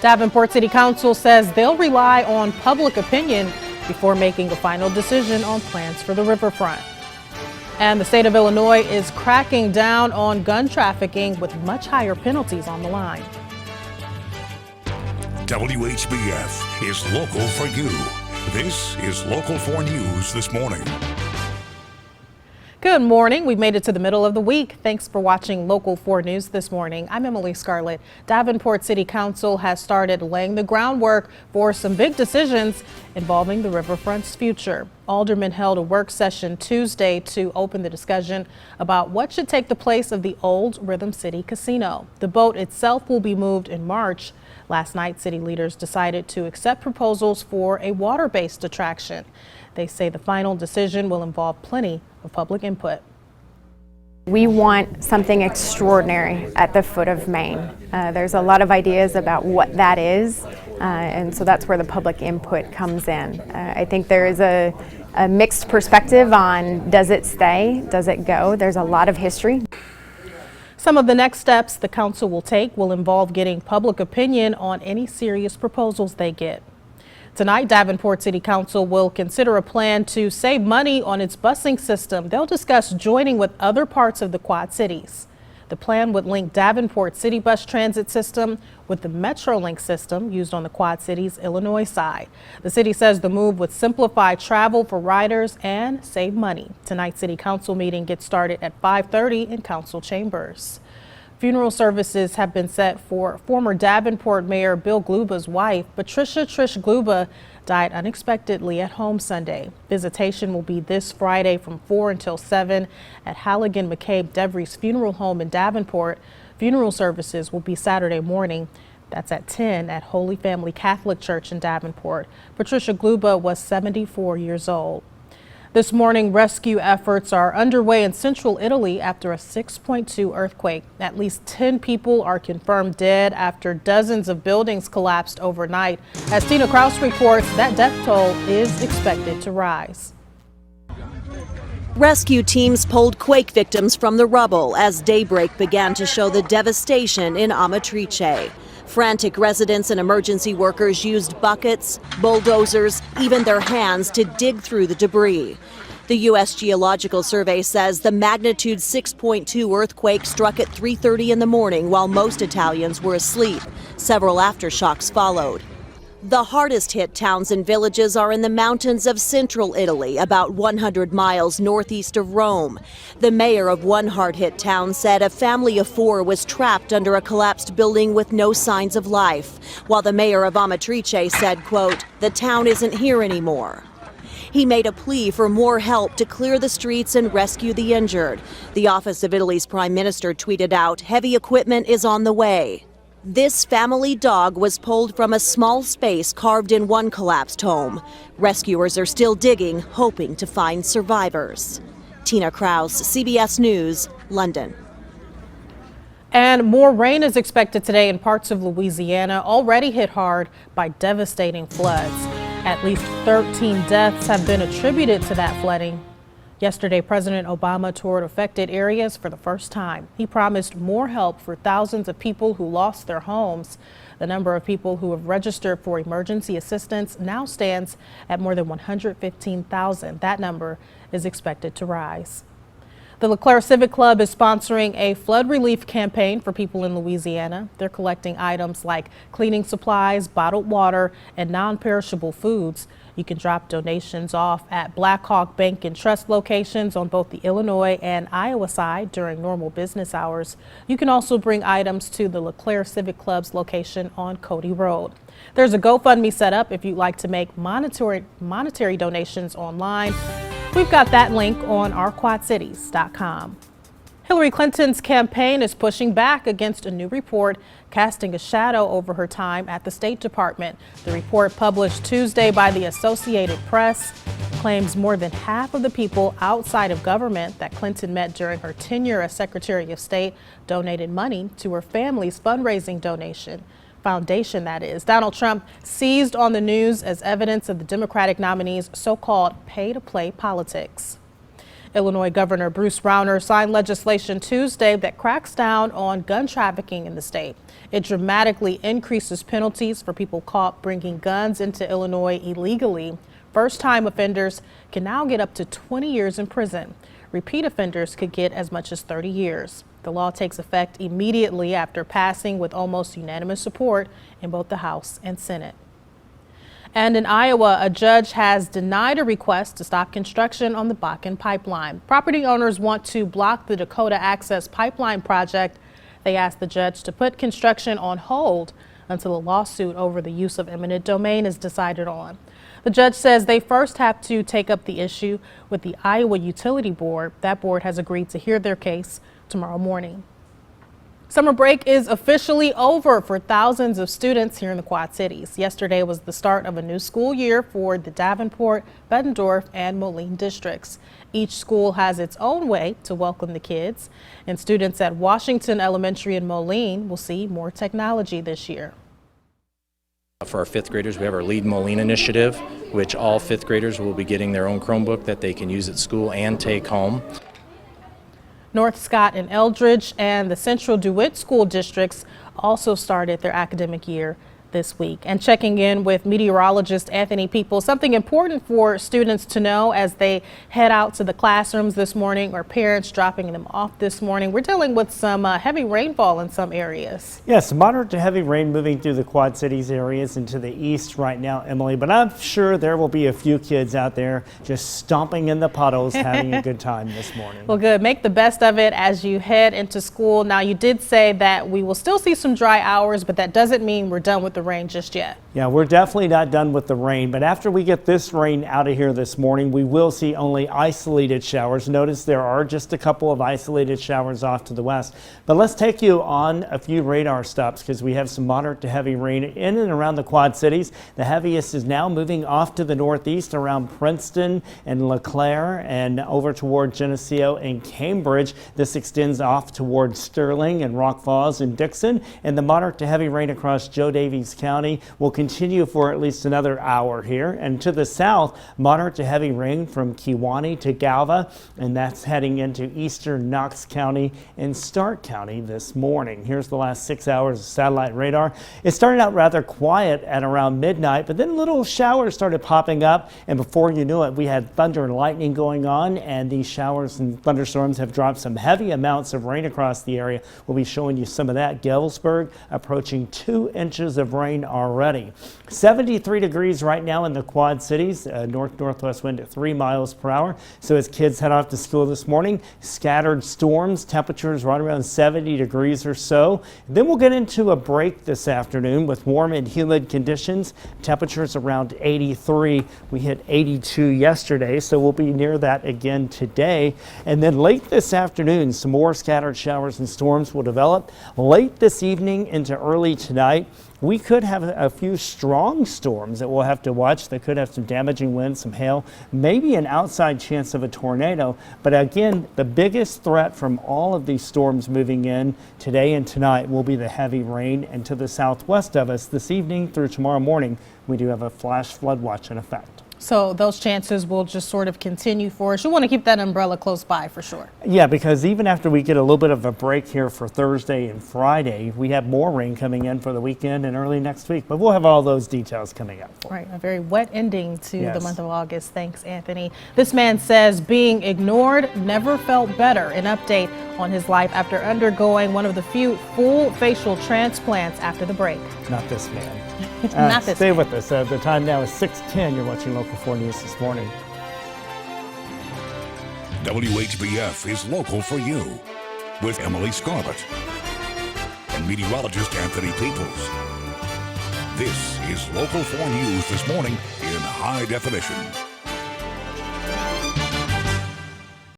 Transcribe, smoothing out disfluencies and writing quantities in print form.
Davenport City Council says they'll rely on public opinion before making a final decision on plans for the riverfront. And the state of Illinois is cracking down on gun trafficking with much higher penalties on the line. WHBF is local for you. This is Local 4 News this morning. Good morning. We've made it to the middle of the week. Thanks for watching Local 4 News this morning. I'm Scarlett. Davenport City Council has started laying the groundwork for some big decisions involving the riverfront's future. Aldermen held a work session Tuesday to open the discussion about what should take the place of the old Rhythm City Casino. The boat itself will be moved in March. Last night, city leaders decided to accept proposals for a water-based attraction. They say the final decision will involve plenty of public input. We want something extraordinary at the foot of Maine. There's a lot of ideas about what that is, and so that's where the public input comes in. I think there is a mixed perspective on does it stay, does it go? There's a lot of history. Some of the next steps the council will take will involve getting public opinion on any serious proposals they get. Tonight, Davenport City Council will consider a plan to save money on its busing system. They'll discuss joining with other parts of the Quad Cities. The plan would link Davenport City Bus Transit System with the MetroLink system used on the Quad Cities Illinois side. The city says the move would simplify travel for riders and save money. Tonight's City Council meeting gets started at 5:30 in Council Chambers. Funeral services have been set for former Davenport Mayor Bill Gluba's wife. Patricia Trish Gluba died unexpectedly at home Sunday. Visitation will be this Friday from 4 until 7 at Halligan McCabe Devries Funeral Home in Davenport. Funeral services will be Saturday morning. That's at 10 at Holy Family Catholic Church in Davenport. Patricia Gluba was 74 years old. This morning, rescue efforts are underway in central Italy after a 6.2 earthquake. At least 10 people are confirmed dead after dozens of buildings collapsed overnight. As Tina Kraus reports, that death toll is expected to rise. Rescue teams pulled quake victims from the rubble as daybreak began to show the devastation in Amatrice. Frantic residents and emergency workers used buckets, bulldozers, even their hands to dig through the debris. The U.S. Geological Survey says the magnitude 6.2 earthquake struck at 3:30 in the morning while most Italians were asleep. Several aftershocks followed. The hardest hit towns and villages are in the mountains of central Italy, about 100 miles northeast of Rome. The mayor of one hard hit town said a family of 4 was trapped under a collapsed building with no signs of life, while the mayor of Amatrice said, quote, "The town isn't here anymore." He made a plea for more help to clear the streets and rescue the injured. The office of Italy's prime minister tweeted out, "Heavy equipment is on the way." This family dog was pulled from a small space carved in one collapsed home. Rescuers are still digging, hoping to find survivors. Tina Kraus, CBS News, London. And more rain is expected today in parts of Louisiana already hit hard by devastating floods. At least 13 deaths have been attributed to that flooding. Yesterday, President Obama toured affected areas for the first time. He promised more help for thousands of people who lost their homes. The number of people who have registered for emergency assistance now stands at more than 115,000. That number is expected to rise. The LeClaire Civic Club is sponsoring a flood relief campaign for people in Louisiana. They're collecting items like cleaning supplies, bottled water, and non-perishable foods. You can drop donations off at Black Hawk Bank and Trust locations on both the Illinois and Iowa side during normal business hours. You can also bring items to the LeClaire Civic Club's location on Cody Road. There's a GoFundMe set up if you'd like to make monetary donations online. We've got that link on ourquadcities.com. Hillary Clinton's campaign is pushing back against a new report casting a shadow over her time at the State Department. The report, published Tuesday by the Associated Press, claims more than half of the people outside of government that Clinton met during her tenure as Secretary of State donated money to her family's fundraising foundation, that is. Donald Trump seized on the news as evidence of the Democratic nominee's so-called pay-to-play politics. Illinois Governor Bruce Browner signed legislation Tuesday that cracks down on gun trafficking in the state. It dramatically increases penalties for people caught bringing guns into Illinois illegally. First-time offenders can now get up to 20 years in prison. Repeat offenders could get as much as 30 years. The law takes effect immediately after passing with almost unanimous support in both the House and Senate. And in Iowa, a judge has denied a request to stop construction on the Bakken pipeline. Property owners want to block the Dakota Access Pipeline project. They asked the judge to put construction on hold until a lawsuit over the use of eminent domain is decided on. The judge says they first have to take up the issue with the Iowa Utility Board. That board has agreed to hear their case tomorrow morning. Summer break is officially over for thousands of students here in the Quad Cities. Yesterday was the start of a new school year for the Davenport, Bettendorf, and Moline districts. Each school has its own way to welcome the kids, and students at Washington Elementary in Moline will see more technology this year. For our fifth graders, we have our Lead Moline initiative, which all fifth graders will be getting their own Chromebook that they can use at school and take home. North Scott and Eldridge and the Central DeWitt school districts also started their academic year this week. And checking in with meteorologist Anthony People, something important for students to know as they head out to the classrooms this morning or parents dropping them off this morning. We're dealing with some heavy rainfall in some areas. Yes, moderate to heavy rain moving through the Quad Cities areas into the east right now, Emily, but I'm sure there will be a few kids out there just stomping in the puddles having a good time this morning. Well, good. Make the best of it as you head into school. Now, you did say that we will still see some dry hours, but that doesn't mean we're done with the rain just yet. Yeah, we're definitely not done with the rain, but after we get this rain out of here this morning, we will see only isolated showers. Notice there are just a couple of isolated showers off to the west. But let's take you on a few radar stops because we have some moderate to heavy rain in and around the Quad Cities. The heaviest is now moving off to the northeast around Princeton and LeClaire and over toward Geneseo and Cambridge. This extends off toward Sterling and Rock Falls and Dixon, and the moderate to heavy rain across Joe Davies County will continue for at least another hour here. And to the south, moderate to heavy rain from Kewanee to Galva, and that's heading into eastern Knox County and Stark County this morning. Here's the last 6 hours of satellite radar. It started out rather quiet at around midnight, but then little showers started popping up, and before you knew it, we had thunder and lightning going on, and these showers and thunderstorms have dropped some heavy amounts of rain across the area. We'll be showing you some of that. Galesburg approaching 2 inches of rain already. 73 degrees right now in the Quad Cities, north-northwest wind at 3 miles per hour. So as kids head off to school this morning, scattered storms, temperatures right around 70 degrees or so. Then we'll get into a break this afternoon with warm and humid conditions, temperatures around 83. We hit 82 yesterday, so we'll be near that again today. And then late this afternoon, some more scattered showers and storms will develop. Late this evening into early tonight, we could have a few strong storms that we'll have to watch. They could have some damaging winds, some hail, maybe an outside chance of a tornado. But again, the biggest threat from all of these storms moving in today and tonight will be the heavy rain. And to the southwest of us this evening through tomorrow morning, we do have a flash flood watch in effect. So those chances will just sort of continue for us. You want to keep that umbrella close by for sure. Yeah, because even after we get a little bit of a break here for Thursday and Friday, we have more rain coming in for the weekend and early next week. But we'll have all those details coming up. Right, a very wet ending to the month of August. Thanks, Anthony. This man says being ignored never felt better. An update on his life after undergoing one of the few full facial transplants after the break. Not this man. Not this Stay man. with us. The time now is 6:10. You're watching Local 4 News this morning. WHBF is local for you with Emily Scarlett and meteorologist Anthony Peoples. This is Local 4 News this morning in high definition.